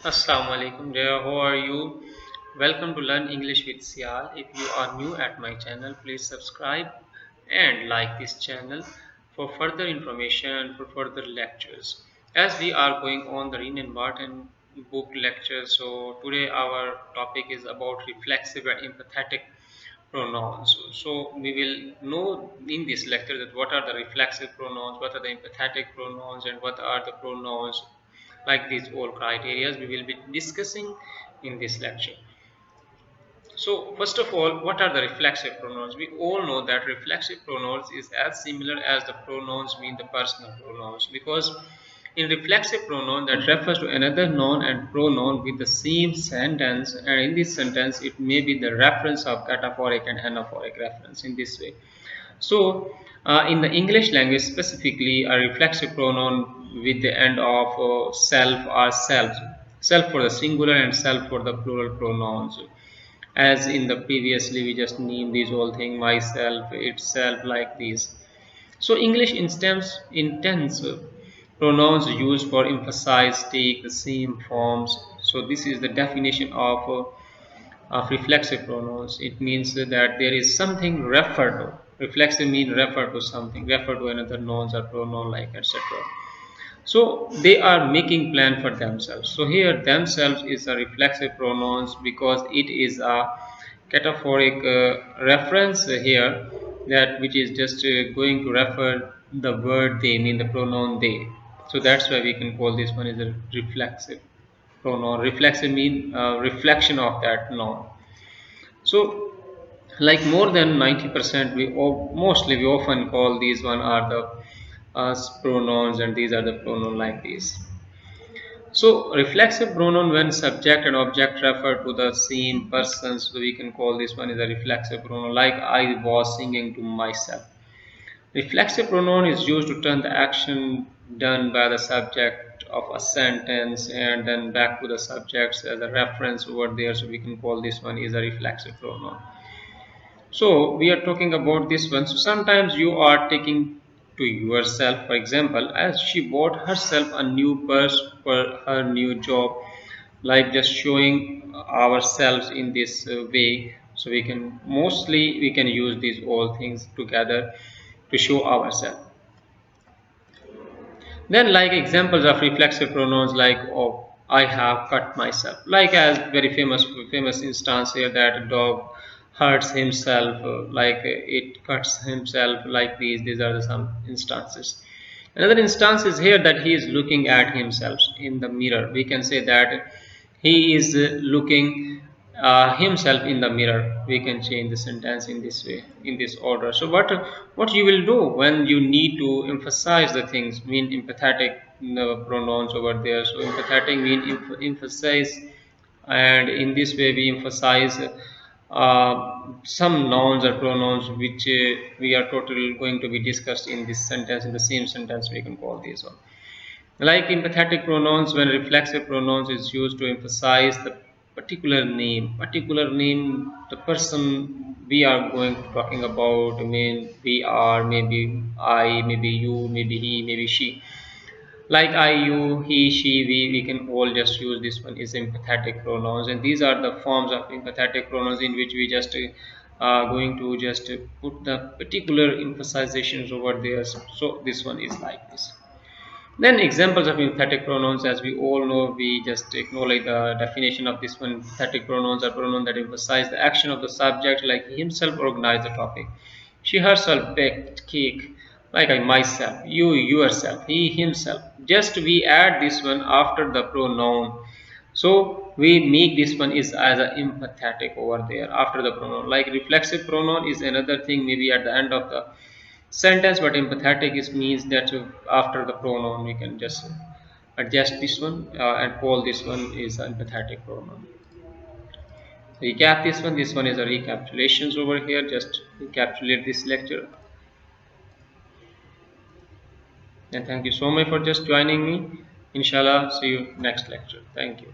Assalamu alaikum dear, how are you? Welcome to Learn English with Sial. If you are new at my channel, please subscribe and like this channel for further information and for further lectures. As we are going on the Wren and Martin book lecture, so today our topic is about reflexive and empathetic pronouns. So we will know in this lecture that what are the reflexive pronouns, what are the empathetic pronouns, and what are the pronouns. Like these all criteria we will be discussing in this lecture. So first of all, what are the reflexive pronouns? We all know that reflexive pronouns is as similar as the pronouns mean the personal pronouns, because in reflexive pronoun that refers to another noun and pronoun with the same sentence, and in this sentence it may be the reference of cataphoric and anaphoric reference in this way. So, in the English language specifically, a reflexive pronoun with the end of self or self, self for the singular and self for the plural pronouns. As in the previously, we just named these whole thing myself, itself, like these. So, English instance intense pronouns used for emphasize take the same forms. So, this is the definition of reflexive pronouns. It means that there is something referred to. Reflexive means refer to something, refer to another nouns or pronoun like etc. So they are making plan for themselves. So here themselves is a reflexive pronouns because it is a cataphoric reference here, that which is just going to refer the word they, mean the pronoun they. So that's why we can call this one as a reflexive pronoun. Reflexive mean reflection of that noun. So like more than 90% mostly we often call these one are the pronouns, and these are the pronoun like these. So reflexive pronoun when subject and object refer to the same person, so we can call this one is a reflexive pronoun, like I was singing to myself. Reflexive pronoun is used to turn the action done by the subject of a sentence and then back to the subjects as a reference over there, so we can call this one is a reflexive pronoun. So we are talking about this one. So sometimes you are taking to yourself, for example, as she bought herself a new purse for her new job, like just showing ourselves in this way. So we can mostly we can use these all things together to show ourselves. Then like examples of reflexive pronouns like oh I have cut myself. Like as very famous instance here that a dog hurts himself, like it cuts himself, like these are the some instances. Another instance is here that he is looking at himself in the mirror. We can say that he is looking himself in the mirror. We can change the sentence in this way, in this order. So what you will do when you need to emphasize the things, mean empathetic pronouns over there. So empathetic mean emphasize, and in this way we emphasize some nouns or pronouns which we are totally going to be discussed in this sentence. In the same sentence we can call these one. Like empathetic pronouns, when reflexive pronouns is used to emphasize the particular name, the person we are going to talking about. I mean, we are, maybe I, maybe you, maybe he, maybe she. Like I, you, he, she, we can all just use this one is empathetic pronouns, and these are the forms of empathetic pronouns in which we just going to just put the particular emphasizations over there. So this one is like this. Then examples of emphatic pronouns, as we all know, we just acknowledge the definition of this one. Emphatic pronouns are pronouns that emphasize the action of the subject, like he himself organized the topic. She herself baked cake, like I myself, you yourself, he himself. Just we add this one after the pronoun. So we make this one is as a empathetic over there after the pronoun. Like reflexive pronoun is another thing, maybe at the end of the sentence, but empathetic is means that after the pronoun we can just adjust this one and call this one is empathetic pronoun. Recap this one is a recapitulations over here. Just recapitulate this lecture, and thank you so much for just joining me. Inshallah, see you next lecture. Thank you.